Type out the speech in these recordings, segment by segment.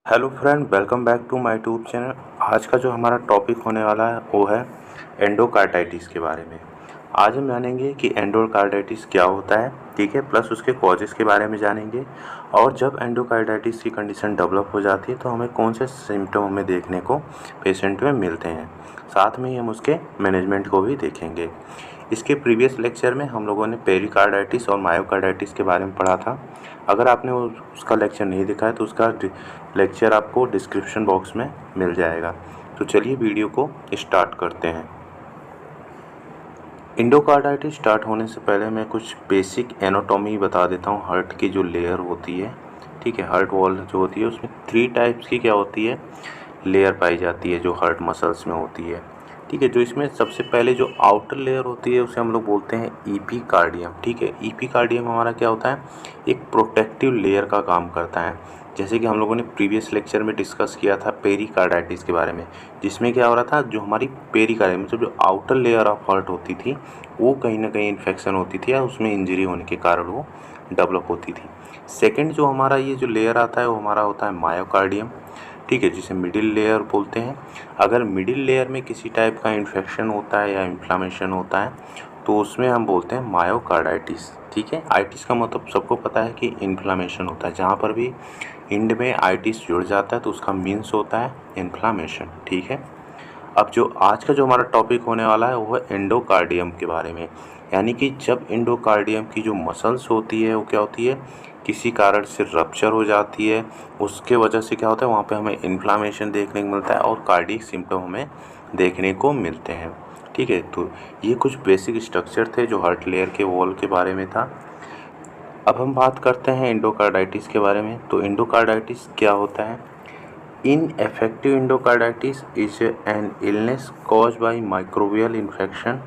Hello friend, welcome back to my YouTube channel. आज का जो हमारा टॉपिक होने वाला है वो है एंडोकार्डाइटिस के बारे में। आज हम जानेंगे कि एंडोकार्डाइटिस क्या होता है, ठीक है, प्लस उसके कॉजेज़ के बारे में जानेंगे। और जब एंडोकार्डाइटिस की कंडीशन डेवलप हो जाती है तो हमें कौन से सिम्टम हमें देखने को पेशेंट में मिलते हैं। साथ में ही हम उसके मैनेजमेंट को भी देखेंगे। इसके प्रीवियस लेक्चर में हम लोगों ने पेरिकार्डाइटिस और मायोकार्डाइटिस के बारे में पढ़ा था। अगर आपने उसका लेक्चर नहीं देखा है तो उसका लेक्चर आपको डिस्क्रिप्शन बॉक्स में मिल जाएगा। तो चलिए वीडियो को स्टार्ट करते हैं। एंडोकार्डाइटिस स्टार्ट होने से पहले मैं कुछ बेसिक एनाटॉमी बता देता हूँ। हार्ट की जो लेयर होती है, ठीक है, हार्ट वॉल जो होती है उसमें 3 टाइप्स की क्या होती है, लेयर पाई जाती है जो हार्ट मसल्स में होती है, ठीक है। जो इसमें सबसे पहले जो आउटर लेयर होती है उसे हम लोग बोलते हैं ईपीकार्डियम, ठीक है। ईपीकार्डियम हमारा क्या होता है, एक प्रोटेक्टिव लेयर का काम करता है। जैसे कि हम लोगों ने प्रीवियस लेक्चर में डिस्कस किया था पेरिकार्डाइटिस के बारे में, जिसमें क्या हो रहा था, जो हमारी पेरिकार्डियम मतलब जो आउटर लेयर ऑफ हार्ट होती थी वो कहीं ना कहीं इन्फेक्शन होती थी या उसमें इंजरी होने के कारण वो डेवलप होती थी। सेकंड जो हमारा ये जो लेयर आता है वो हमारा होता है मायोकार्डियम, ठीक है, जिसे मिडिल लेयर बोलते हैं। अगर मिडिल लेयर में किसी टाइप का इन्फेक्शन होता है या इन्फ्लामेशन होता है तो उसमें हम बोलते हैं मायोकार्डाइटिस, ठीक है। आइटिस का मतलब सबको पता है कि इन्फ्लामेशन होता है। जहाँ पर भी इंड में आइटिस जुड़ जाता है तो उसका मीन्स होता है इन्फ्लामेशन, ठीक है। अब जो आज का जो हमारा टॉपिक होने वाला है वो है एंडोकार्डियम के बारे में। यानी कि जब एंडोकार्डियम की जो मसल्स होती है वो क्या होती है, किसी कारण से रप्चर हो जाती है, उसके वजह से क्या होता है वहाँ पे हमें इन्फ्लामेशन देखने को मिलता है और कार्डियक सिम्टम हमें देखने को मिलते हैं, ठीक है। तो ये कुछ बेसिक स्ट्रक्चर थे जो हार्ट लेयर के वॉल के बारे में था। अब हम बात करते हैं एंडोकार्डाइटिस के बारे में। तो एंडोकार्डाइटिस क्या होता है? Ineffective endocarditis is an illness caused by microbial infection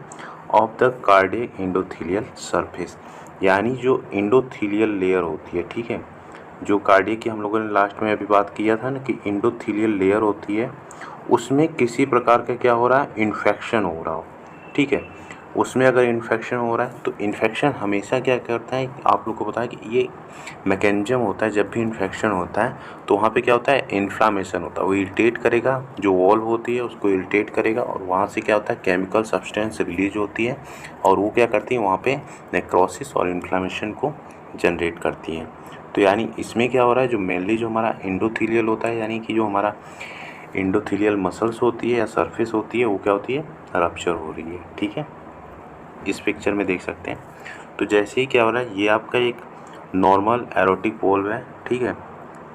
of the cardiac endothelial surface। यानी जो एंडोथीलियल लेयर होती है, ठीक है, जो कार्डियक की हम लोगों ने लास्ट में अभी बात किया था ना कि एंडोथीलियल लेयर होती है, उसमें किसी प्रकार का क्या हो रहा है, इन्फेक्शन हो रहा हो, ठीक है। उसमें अगर इन्फेक्शन हो रहा है तो इन्फेक्शन हमेशा क्या करता है, आप लोग को पता है कि ये मैकेनिज्म होता है। जब भी इन्फेक्शन होता है तो वहाँ पे क्या होता है, इन्फ्लामेशन होता है, वो इरिटेट करेगा, जो वॉल होती है उसको इरिटेट करेगा और वहाँ से क्या होता है, केमिकल सब्सटेंस रिलीज होती है और वो क्या करती है, वहाँ पे नेक्रोसिस और इन्फ्लामेशन को जनरेट करती है। तो यानी इसमें क्या हो रहा है, जो मेनली जो हमारा एंडोथीलियल होता है, यानी कि जो हमारा एंडोथीलियल मसल्स होती है या सरफेस होती है वो क्या होती है, रप्चर हो रही है, ठीक है। इस पिक्चर में देख सकते हैं। तो जैसे ही क्या हो रहा है, ये आपका एक नॉर्मल एरोटिक वॉल्व है, ठीक है।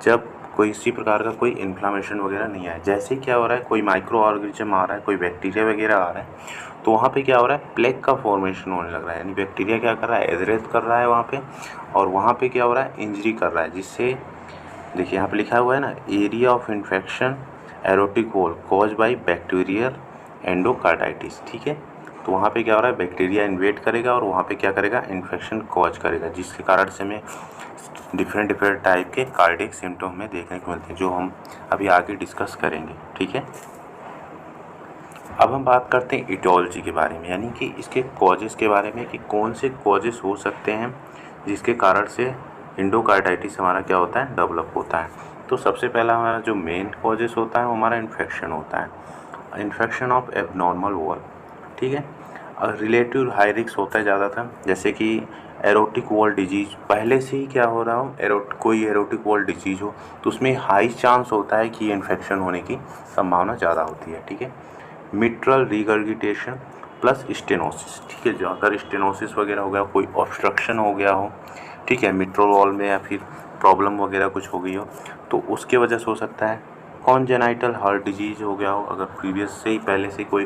जब कोई इसी प्रकार का कोई इन्फ्लामेशन वगैरह नहीं आया, जैसे ही क्या हो रहा है, कोई माइक्रो ऑर्गेनिज्म आ रहा है, कोई बैक्टीरिया वगैरह आ रहा है, तो वहाँ पे क्या हो रहा है, प्लेग का फॉर्मेशन होने लग रहा है। यानी बैक्टीरिया क्या कर रहा है, एजरेट कर रहा है वहाँ पे, और वहाँ पे क्या हो रहा है, इंजरी कर रहा है। जिससे देखिए यहाँ पे लिखा हुआ है ना, area of infection erotic wall cause by bacterial endocarditis, ठीक है। तो वहाँ पे क्या हो रहा है, बैक्टीरिया इन्वेट करेगा और वहाँ पे क्या करेगा, इन्फेक्शन कॉज करेगा, जिसके कारण से हमें डिफरेंट टाइप के कार्डियक सिम्टम हमें देखने को मिलते हैं, जो हम अभी आगे डिस्कस करेंगे, ठीक है। अब हम बात करते हैं इटियोलॉजी के बारे में, यानी कि इसके कॉजेज़ के बारे में कि कौन से कॉजेज़ हो सकते हैं जिसके कारण से एंडोकार्डाइटिस हमारा क्या होता है, डेवलप होता है। तो सबसे पहला हमारा जो मेन कॉजेज़ होता है वो हमारा इन्फेक्शन होता है, इन्फेक्शन ऑफ एबनॉर्मल वॉल, ठीक है। रिलेटिव हाई रिस्क होता है ज़्यादातर, जैसे कि एरोटिक वॉल डिजीज़, पहले से ही क्या हो रहा हो, कोई एरोटिक वॉल डिजीज़ हो तो उसमें हाई चांस होता है कि इन्फेक्शन होने की संभावना ज़्यादा होती है, ठीक है। मिट्रल रिगर्गिटेशन प्लस स्टेनोसिस, ठीक है। जो अगर स्टेनोसिस वगैरह हो गया, कोई ऑब्स्ट्रक्शन हो गया हो, ठीक है, मिट्रल वॉल में, या फिर प्रॉब्लम वगैरह कुछ हो गई हो तो उसके वजह से हो सकता है। कॉन्जेनाइटल हार्ट डिजीज़ हो गया हो, अगर प्रीवियस से ही पहले से कोई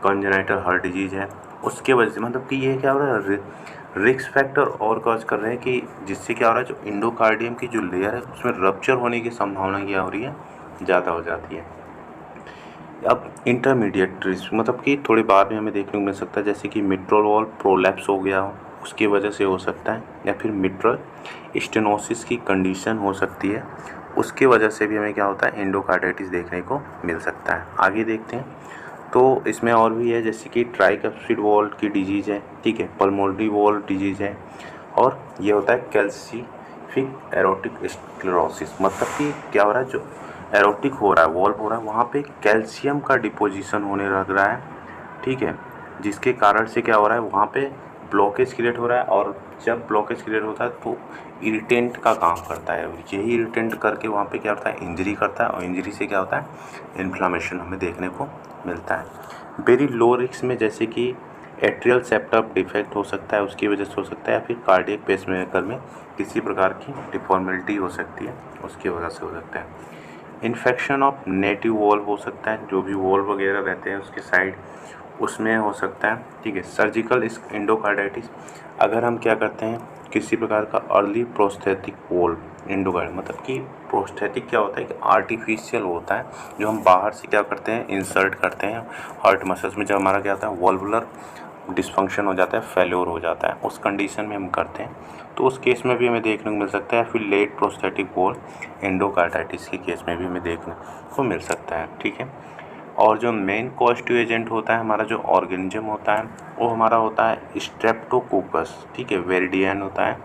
कॉन्जेनाइटल हार्ट डिजीज़ है उसके वजह से, मतलब कि ये क्या हो रहा है, रिस्क फैक्टर और कॉज कर रहे हैं कि जिससे क्या हो रहा है, जो एंडोकार्डियम की जो लेयर है उसमें रप्चर होने की संभावना क्या हो रही है, ज़्यादा हो जाती है। अब इंटरमीडिएट रिस्क मतलब कि थोड़ी बाद में हमें देखने को मिल सकता है, जैसे कि मिट्रल वॉल प्रोलैप्स हो गया हो उसकी वजह से हो सकता है, या फिर मिट्रल स्टेनोसिस की कंडीशन हो सकती है, उसकी वजह से भी हमें क्या होता है, एंडोकार्डाइटिस देखने को मिल सकता है। आगे देखते हैं। तो इसमें और भी है, जैसे कि ट्राइकप्सिड वॉल की डिजीज़ है, ठीक है, पल्मोनरी वॉल डिजीज़ है, और ये होता है कैल्सिफिक एरोटिक स्क्लेरोसिस, मतलब कि क्या हो रहा है, जो एरोटिक हो रहा है, वॉल्व हो रहा है, वहाँ पे कैल्शियम का डिपोजिशन होने लग रहा है, ठीक है, जिसके कारण से क्या हो रहा है, वहाँ पे ब्लॉकेज क्रिएट हो रहा है। और जब ब्लॉकेज क्रिएट होता है तो इरिटेंट का काम करता है, यही इरिटेंट करके वहाँ पे क्या होता है, इंजरी करता है, और इंजरी से क्या होता है, इन्फ्लामेशन हमें देखने को मिलता है। वेरी लो रिस्क में जैसे कि एट्रियल सेप्टम डिफेक्ट हो सकता है, उसकी वजह से हो सकता है, या फिर कार्डियक पेसमेकर में किसी प्रकार की डिफॉर्मेलिटी हो सकती है, उसकी वजह से हो सकता है। इन्फेक्शन ऑफ नेटिव वॉल्व हो सकता है, जो भी वॉल्व वगैरह रहते हैं उसके साइड, उसमें हो सकता है, ठीक है। सर्जिकल एंडोकार्डाइटिस, अगर हम क्या करते हैं, किसी प्रकार का अर्ली प्रोस्थेटिक वॉल्व एंडोकार्ड, मतलब कि प्रोस्थेटिक क्या होता है कि आर्टिफिशियल होता है, जो हम बाहर से क्या करते हैं, इंसर्ट करते हैं हार्ट मसल्स में। जब हमारा क्या होता है, वॉल्वुलर डिस्फंक्शन हो जाता है, फेल्योर हो जाता है, उस कंडीशन में हम करते हैं, तो उस केस में भी हमें देखने को मिल सकता है। फिर लेट प्रोस्थेटिक वॉल्व एंडोकार्डाइटिस के केस में भी हमें देखने को मिल सकता है, ठीक है। और जो मेन कॉजेटिव एजेंट होता है हमारा, जो ऑर्गेनिज्म होता है, वो हमारा होता है स्ट्रेप्टोकोकस, ठीक है, वेरिडियन होता है,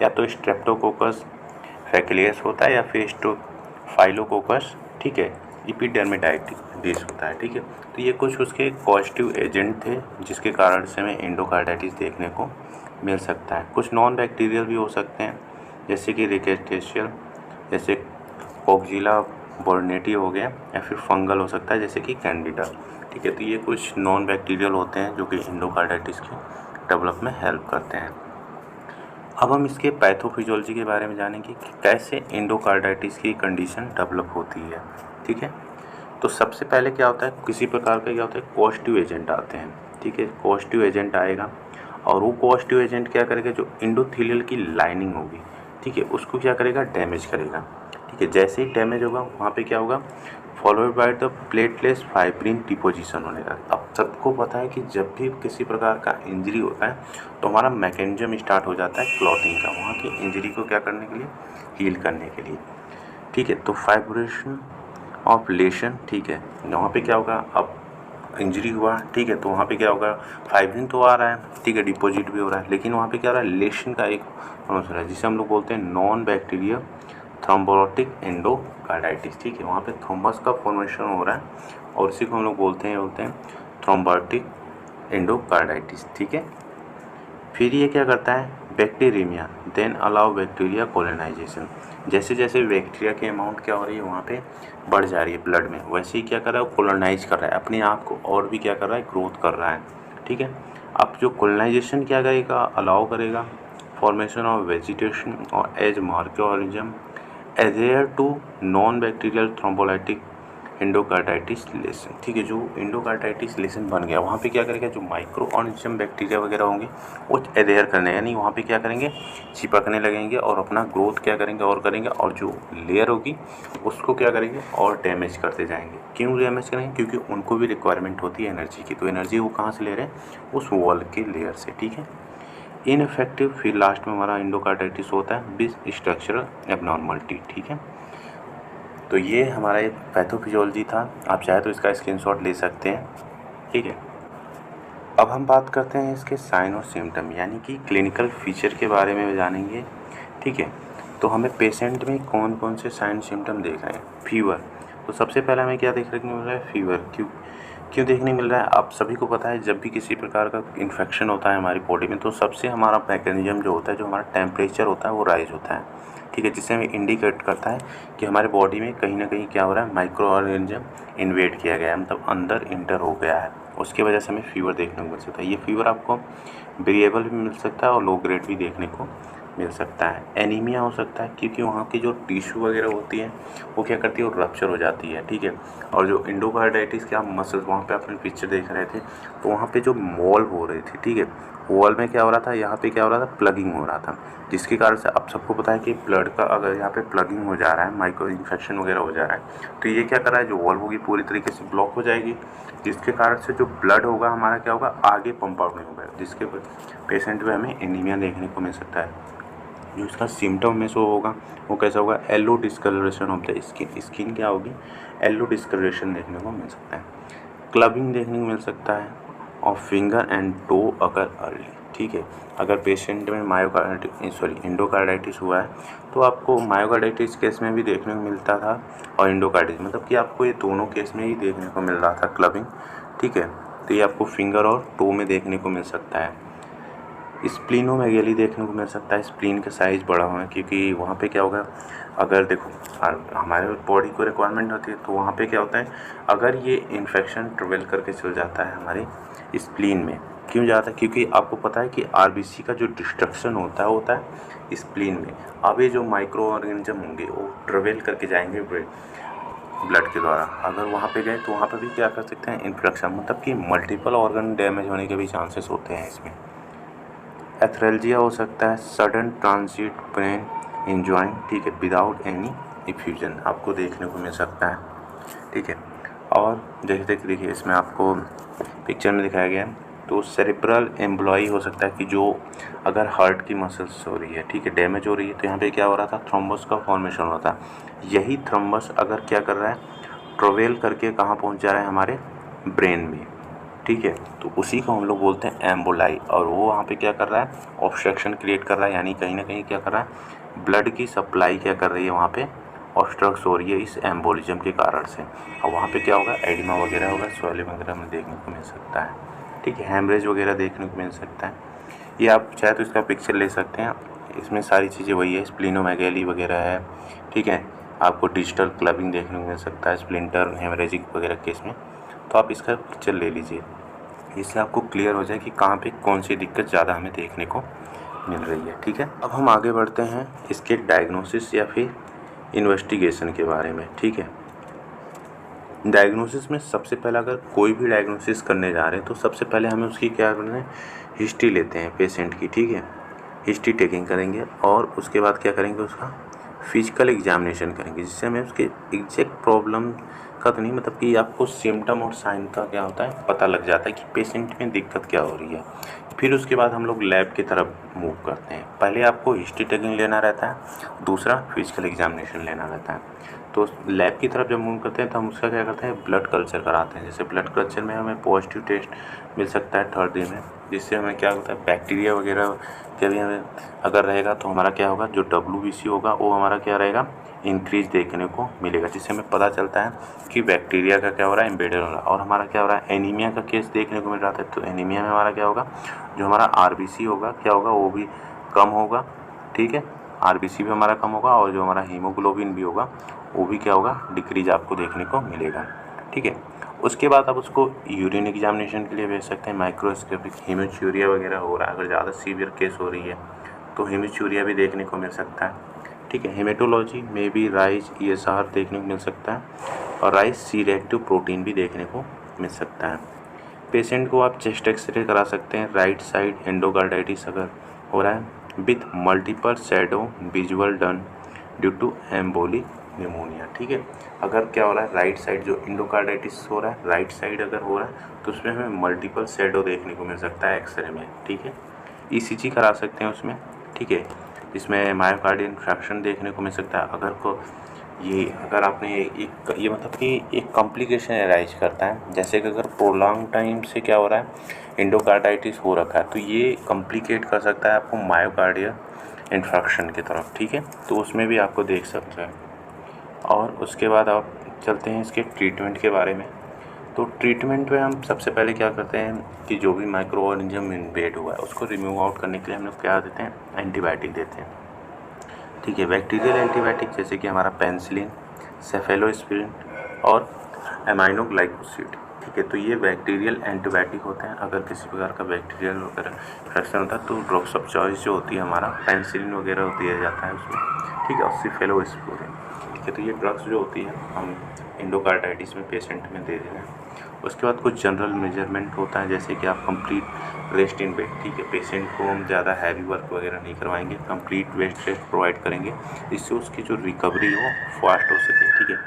या तो स्ट्रेप्टोकोकस फैक्लियस होता है, या फिर स्टोफाइलोकोकस, ठीक है, इपिडर्मिडाइटिस होता है, ठीक है। तो ये कुछ उसके कॉजेटिव एजेंट थे जिसके कारण से हमें एंडोकार्डाइटिस देखने को मिल सकता है। कुछ नॉन बैक्टीरियल भी हो सकते हैं, जैसे कि रिकेटेशियल, जैसे कोक्जिला बोर्नेटी हो गया, या फिर फंगल हो सकता है, जैसे कि कैंडिडा, ठीक है। तो ये कुछ नॉन बैक्टीरियल होते हैं जो कि एंडोकार्डाइटिस के डेवलप में हेल्प करते हैं। अब हम इसके पैथोफिजियोलॉजी के बारे में जानेंगे कि कैसे एंडोकार्डाइटिस की कंडीशन डेवलप होती है, ठीक है। तो सबसे पहले क्या होता है, किसी प्रकार का क्या होता है, कॉजेटिव एजेंट आते हैं, ठीक है। कॉजेटिव एजेंट आएगा, और वो पॉजिटिव एजेंट क्या करेगा, जो एंडोथेलियल की लाइनिंग होगी, ठीक है, उसको क्या करेगा, डैमेज करेगा, ठीक है। जैसे ही डैमेज होगा वहाँ पे क्या होगा, followed by the platelets fibrin deposition होने का। अब सबको पता है कि जब भी किसी प्रकार का इंजरी होता है तो हमारा मैकेनिज्म स्टार्ट हो जाता है क्लॉटिंग का, वहाँ की इंजरी को क्या करने के लिए, हील करने के लिए, ठीक है। तो फाइब्रेशन ऑफ लेशन, ठीक है, वहाँ पे क्या होगा, अब इंजरी हुआ, ठीक है, तो वहाँ पे क्या होगा, फाइब्रिन तो आ रहा है, ठीक है, डिपॉजिट भी हो रहा है, लेकिन वहाँ पे क्या हो रहा है, लेशन का एक फॉर्मेशन हो रहा है, जिसे हम लोग बोलते हैं नॉन बैक्टीरियल थ्रोम्बोटिक एंडोकार्डाइटिस, ठीक है। वहाँ पे थ्रोम्बस का फॉर्मेशन हो रहा है, और इसी को हम लोग बोलते हैं थ्रोम्बोटिक एंडोकार्डाइटिस, ठीक है। फिर ये क्या करता है, bacteremia then allow bacteria colonisation, जैसे जैसे बैक्टीरिया की अमाउंट क्या हो रही है वहाँ पे बढ़ जा रही है ब्लड में, वैसे ही क्या कर रहा है, वो कोलोनाइज कर रहा है अपने आप को, और भी क्या कर रहा है, ग्रोथ कर रहा है, ठीक है। अब जो कोलोनाइजेशन क्या करेगा, अलाउ करेगा फॉर्मेशन ऑफ वेजिटेशन और as more organism adhere to non bacterial thrombolytic endocarditis lesion, ठीक है। जो एंडोकार्डाइटिस लेसन बन गया वहाँ पे क्या करेगा, जो माइक्रो ऑर्गेनिज्म बैक्टीरिया वगैरह होंगे वो एडेयर करने, यानी वहाँ पे क्या करेंगे, चिपकने लगेंगे और अपना ग्रोथ क्या करेंगे, और करेंगे, और जो लेयर होगी उसको क्या करेंगे, और डैमेज करते जाएंगे। क्यों डैमेज करेंगे, क्योंकि उनको भी रिक्वायरमेंट होती है एनर्जी की, तो एनर्जी वो कहाँ से ले रहे हैं, उस वॉल के लेयर से, ठीक है। इनफेक्टिव, फिर लास्ट में हमारा एंडोकार्डाइटिस होता है विद स्ट्रक्चरल एबनॉर्मलिटी, ठीक है। तो ये हमारा एक पैथोफिजियोलॉजी था, आप चाहे तो इसका स्क्रीनशॉट ले सकते हैं, ठीक है। अब हम बात करते हैं इसके साइन और सिम्टम, यानी कि क्लिनिकल फीचर के बारे में जानेंगे, ठीक है। तो हमें पेशेंट में कौन कौन से साइन सिम्टम देख रहे हैं, फीवर, तो सबसे पहले हमें क्या देखने को मिल रहा है, फीवर। क्यों देखने मिल रहा है, आप सभी को पता है जब भी किसी प्रकार का इन्फेक्शन होता है हमारी बॉडी में, तो सबसे हमारा मैकेनिज्म जो होता है, जो हमारा टेम्परेचर होता है वो राइज होता है, ठीक है, जिससे हमें इंडिकेट करता है कि हमारे बॉडी में कहीं ना कहीं क्या हो रहा है, माइक्रो ऑर्गेनिज्म इन्वेड किया गया है, मतलब अंदर इंटर हो गया है, उसकी वजह से हमें फीवर देखने को मिल सकता है। ये फीवर आपको वेरिएबल भी मिल सकता है और लो ग्रेड भी देखने को मिल सकता है। एनीमिया हो सकता है, क्योंकि वहाँ की जो टिश्यू वगैरह होती है वो क्या करती है, वो रप्चर हो जाती है, ठीक है। और जो एंडोकार्डाइटिस के आप मसल्स वहाँ पे अपने पिक्चर देख रहे थे, तो वहाँ पे जो मॉल हो रही थी, ठीक है, वॉल में क्या हो रहा था, यहाँ पे क्या हो रहा था, प्लगिंग हो रहा था, जिसके कारण से अब सबको पता है कि ब्लड का अगर यहाँ पे प्लगिंग हो जा रहा है, माइक्रो इन्फेक्शन वगैरह हो जा रहा है, तो ये क्या कर रहा है, जो वॉल होगी पूरी तरीके से ब्लॉक हो जाएगी, जिसके कारण से जो ब्लड होगा हमारा क्या होगा, आगे पंप आउट नहीं होगा, जिसके पेशेंट में हमें एनीमिया देखने को मिल सकता है। जो इसका सिम्टम में शो होगा वो कैसा होगा, yellow discolouration of the skin, skin क्या होगी, येलो डिस्कलरेशन देखने को मिल सकता है। क्लबिंग देखने को मिल सकता है, और फिंगर एंड टो अगर अर्ली, ठीक है। अगर पेशेंट में एंडोकार्डाइटिस हुआ है तो आपको मायोकार्डाइटिस केस में भी देखने को मिलता था और एंडोकार्डाइटिस, मतलब कि आपको ये दोनों केस में ही देखने को मिल रहा था क्लबिंग, ठीक है। तो ये आपको फिंगर और टो में देखने को मिल सकता है। स्प्लीनोमेगेली देखने को मिल सकता है, स्प्लीन का साइज़ बड़ा होना, क्योंकि वहाँ पे क्या होगा, अगर देखो हमारे बॉडी को रिक्वायरमेंट होती है तो वहाँ पे क्या होता है, अगर ये इन्फेक्शन ट्रेवल करके चल जाता है हमारे स्प्लीन में, क्यों जाता है, क्योंकि आपको पता है कि आरबीसी का जो डिस्ट्रक्शन होता है स्प्लीन में। अब ये जो माइक्रो ऑर्गेनिज्म होंगे वो ट्रेवल करके जाएंगे ब्लड के द्वारा, अगर वहाँ पे गए तो वहाँ पे भी क्या कर सकते हैं, इन्फेक्शन, मतलब कि मल्टीपल ऑर्गन डैमेज होने के भी चांसेस होते हैं इसमें। एथरेल्जिया हो सकता है, sudden transit pain in joint, ठीक है, विदाउट एनी इफ्यूजन आपको देखने को मिल सकता है, ठीक है। और देखिए इसमें आपको पिक्चर में दिखाया गया है, तो सेरिब्रल एम्ब्लॉई हो सकता है कि जो अगर हार्ट की मसल्स हो रही है, ठीक है, डैमेज हो रही है, तो यहाँ पे क्या हो रहा था, थ्रोम्बस का फॉर्मेशन होता है। यही थ्रोम्बस अगर क्या कर रहा है, ट्रेवल करके कहाँ पहुँच जा रहा है, हमारे ब्रेन में, ठीक है, तो उसी को हम लोग बोलते हैं एम्बोलाई। और वो वहाँ पे क्या कर रहा है, ऑब्स्ट्रक्शन क्रिएट कर रहा है, यानी कहीं ना कहीं क्या कर रहा है, ब्लड की सप्लाई क्या कर रही है, वहाँ पे ऑब्स्ट्रक्ट हो रही है इस एम्बोलिज्म के कारण से। और वहाँ पे क्या होगा, एडिमा वगैरह होगा, स्वेलिंग वगैरह में देखने को मिल सकता है, ठीक है, हैमरेज वगैरह देखने को मिल सकता है। ये आप चाहे तो इसका पिक्चर ले सकते हैं, इसमें सारी चीज़ें वही है, स्प्लीनोमेगेली वगैरह है, ठीक है। आपको डिजिटल क्लबिंग देखने को मिल सकता है स्प्लिंटर हेमरेजिक वगैरह केस में, तो आप इसका पिक्चर ले लीजिए, इससे आपको क्लियर हो जाए कि कहाँ पे कौन सी दिक्कत ज़्यादा हमें देखने को मिल रही है, ठीक है। अब हम आगे बढ़ते हैं इसके डायग्नोसिस या फिर इन्वेस्टिगेशन के बारे में, ठीक है। डायग्नोसिस में सबसे पहले अगर कोई भी डायग्नोसिस करने जा रहे हैं तो सबसे पहले हमें उसकी क्या करना है, हिस्ट्री लेते हैं पेशेंट की, ठीक है, हिस्ट्री टेकिंग करेंगे और उसके बाद क्या करेंगे, उसका फिजिकल एग्जामिनेशन करेंगे, जिससे हमें उसके एग्जैक्ट प्रॉब्लम का तो नहीं, मतलब कि आपको सिम्टम और साइन का क्या होता है पता लग जाता है कि पेशेंट में दिक्कत क्या हो रही है। फिर उसके बाद हम लोग लैब की तरफ मूव करते हैं। पहले आपको हिस्ट्री टेकिंग लेना रहता है, दूसरा फिजिकल एग्जामिनेशन लेना रहता है। तो लैब की तरफ जब मूव करते हैं तो हम उसका क्या करते हैं, ब्लड कल्चर कराते हैं। जैसे ब्लड कल्चर में हमें पॉजिटिव टेस्ट मिल सकता है थर्ड डे में, जिससे हमें क्या होता है, बैक्टीरिया वगैरह के भी हमें अगर रहेगा तो हमारा क्या होगा, जो WBC होगा वो हमारा क्या रहेगा, इंक्रीज देखने को मिलेगा, जिससे हमें पता चलता है कि बैक्टीरिया का क्या हो रहा है, एम्बेडेड हो रहा है। और हमारा क्या हो रहा है, एनीमिया का केस देखने को मिल रहा था, तो एनीमिया में हमारा क्या होगा, जो हमारा RBC होगा क्या होगा, वो भी कम होगा, ठीक है, RBC भी हमारा कम होगा, और जो हमारा हीमोग्लोबिन भी होगा वो भी क्या होगा, डिक्रीज आपको देखने को मिलेगा, ठीक है। उसके बाद आप उसको यूरिन एग्जामिनेशन के लिए भेज सकते हैं, माइक्रोस्कोपिक हीमोचूरिया वगैरह हो रहा है, अगर ज़्यादा सीवियर केस हो रही है तो हीमोचूरिया भी देखने को मिल सकता है, ठीक है। हेमेटोलॉजी में भी राइस ESR देखने को मिल सकता है, और राइस C रिएक्टिव प्रोटीन भी देखने को मिल सकता है। पेशेंट को आप चेस्ट एक्सरे करा सकते हैं, राइट साइड एंडोकार्डाइटिस अगर हो रहा है with multiple shadow visual done due to embolic pneumonia, ठीक है। अगर क्या हो रहा है, राइट साइड जो एंडोकार्डाइटिस हो रहा है, राइट साइड अगर हो रहा है तो उसमें हमें मल्टीपल शैडो देखने को मिल सकता है एक्सरे में, ठीक है। ECG करा सकते हैं उसमें, ठीक है, इसमें मायोकार्डियल इंफ्रैक्शन देखने को मिल सकता है। अगर आपने ये मतलब कि एक कॉम्प्लिकेशन अराइज करता है, जैसे कि अगर प्रोलॉन्ग टाइम से क्या हो रहा है, एंडोकार्डाइटिस हो रखा है, तो ये कॉम्प्लिकेट कर सकता है आपको मायोकार्डियल इंफ्रैक्शन की तरफ, ठीक है, तो उसमें भी आपको देख सकते हैं। और उसके बाद आप चलते हैं इसके ट्रीटमेंट के बारे में। तो ट्रीटमेंट में हम सबसे पहले क्या करते हैं कि जो भी माइक्रो ऑर्गेनिज्म इन्वेड हुआ है उसको रिमूव आउट करने के लिए हम लोग क्या देते हैं, एंटीबायोटिक देते हैं, ठीक है। बैक्टीरियल एंटीबायोटिक जैसे कि हमारा पेनिसिलिन, सेफेलोस्पिरिन और एमाइनोग्लाइकोसाइड, ठीक है, तो ये बैक्टीरियल एंटीबायोटिक होते हैं। अगर किसी प्रकार का बैक्टीरियल वगैरह इन्फेक्शन होता है तो ड्रग्स ऑफ चॉइस जो होती है हमारा पेनिसिलिन वगैरह दिया जाता है उसमें, ठीक है, और सेफेलोस्पिरिन, ठीक है। तो ये ड्रग्स जो होती है हम एंडोकार्डाइटिस में पेशेंट में दे रहे हैं। उसके बाद कुछ जनरल मेजरमेंट होता है, जैसे कि आप कंप्लीट रेस्ट इन बेड, ठीक है, पेशेंट को हम ज़्यादा हैवी वर्क वगैरह नहीं करवाएंगे, कंप्लीट रेस्ट प्रोवाइड करेंगे, जिससे उसकी जो रिकवरी हो फास्ट हो सके, ठीक है।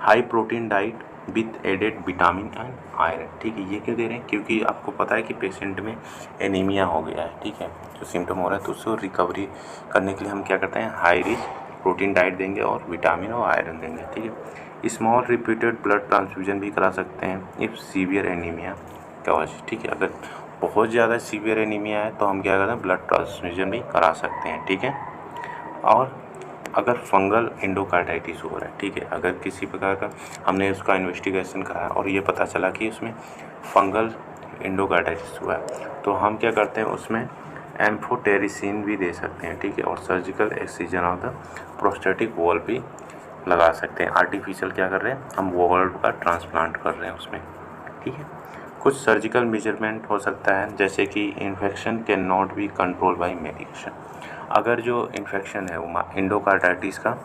High protein diet with added vitamin and iron, ठीक है, ये क्यों दे रहे हैं, क्योंकि आपको पता है कि पेशेंट में एनीमिया हो गया है, ठीक है, जो सिम्टम हो रहा है, तो उसको रिकवरी करने के लिए हम क्या करते हैं, हाई रिच प्रोटीन डाइट देंगे और विटामिन और आयरन देंगे, ठीक है। स्मॉल रिपीटेड ब्लड ट्रांसफ्यूजन भी करा सकते हैं इफ़ सीवियर एनीमिया का वजह, ठीक है, अगर बहुत ज़्यादा सीवियर एनीमिया है तो हम क्या करते हैं, ब्लड ट्रांसफ्यूजन भी करा सकते हैं, ठीक है। और अगर फंगल एंडोकार्डाइटिस हो रहा है, ठीक है, अगर किसी प्रकार का हमने उसका इन्वेस्टिगेशन करा और ये पता चला कि उसमें फंगल एंडोकार्डाइटिस हुआ है, तो हम क्या करते हैं, उसमें एम्फोटेरिसिन भी दे सकते हैं, ठीक है, और surgical excision of the prostatic wall भी लगा सकते हैं। आर्टिफिशियल क्या कर रहे हैं, हम वॉल का ट्रांसप्लांट कर रहे हैं उसमें, ठीक है। कुछ सर्जिकल मेजरमेंट हो सकता है, जैसे कि infection can not be control by medication. अगर जो इन्फेक्शन है वो एंडोकार्डाइटिस का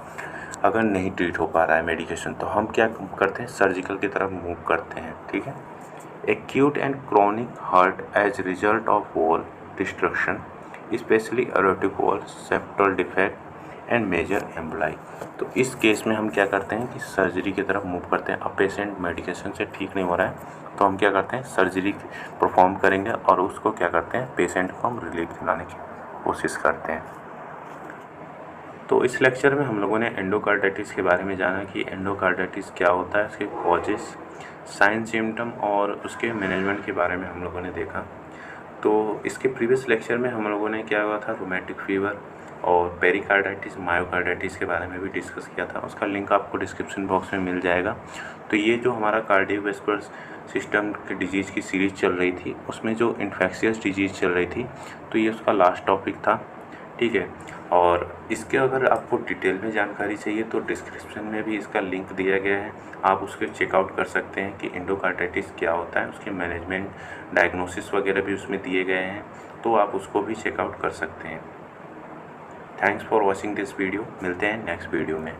अगर नहीं ट्रीट हो पा रहा है मेडिकेशन, तो हम क्या करते हैं, सर्जिकल की तरफ मूव करते हैं, ठीक है। Acute and chronic heart as result of wall destruction, specially aortic wall, septal defect and major emboli. तो इस केस में हम क्या करते हैं कि सर्जरी की तरफ मूव करते हैं। अब पेशेंट मेडिकेशन से ठीक नहीं हो रहा है तो हम क्या करते हैं, सर्जरी परफॉर्म करेंगे और उसको क्या करते हैं, पेशेंट को हम रिलीफ दिलाने की कोशिश करते हैं। तो इस लेक्चर में हम लोगों ने एंडोकार्डाइटिस के बारे में जाना कि एंडोकार्डाइटिस क्या होता है, उसके कॉजेस, साइन सिम्टम और उसके मैनेजमेंट के बारे में हम लोगों ने देखा। तो इसके प्रीवियस लेक्चर में हम लोगों ने क्या हुआ था, रोमैटिक फीवर और पेरिकार्डाइटिस, मायोकार्डाइटिस के बारे में भी डिस्कस किया था। उसका लिंक आपको डिस्क्रिप्शन बॉक्स में मिल जाएगा। तो ये जो हमारा कार्डियोवैस्कुलर सिस्टम के डिजीज़ की सीरीज़ चल रही थी, उसमें जो इन्फेक्शियस डिजीज़ चल रही थी, तो ये उसका लास्ट टॉपिक था, ठीक है। और इसके अगर आपको डिटेल में जानकारी चाहिए तो डिस्क्रिप्शन में भी इसका लिंक दिया गया है, आप उसके चेकआउट कर सकते हैं कि एंडोकार्डाइटिस क्या होता है, उसके मैनेजमेंट, डायग्नोसिस वगैरह भी उसमें दिए गए हैं, तो आप उसको भी चेकआउट कर सकते हैं। Thanks for watching this video, मिलते हैं नेक्स्ट वीडियो में।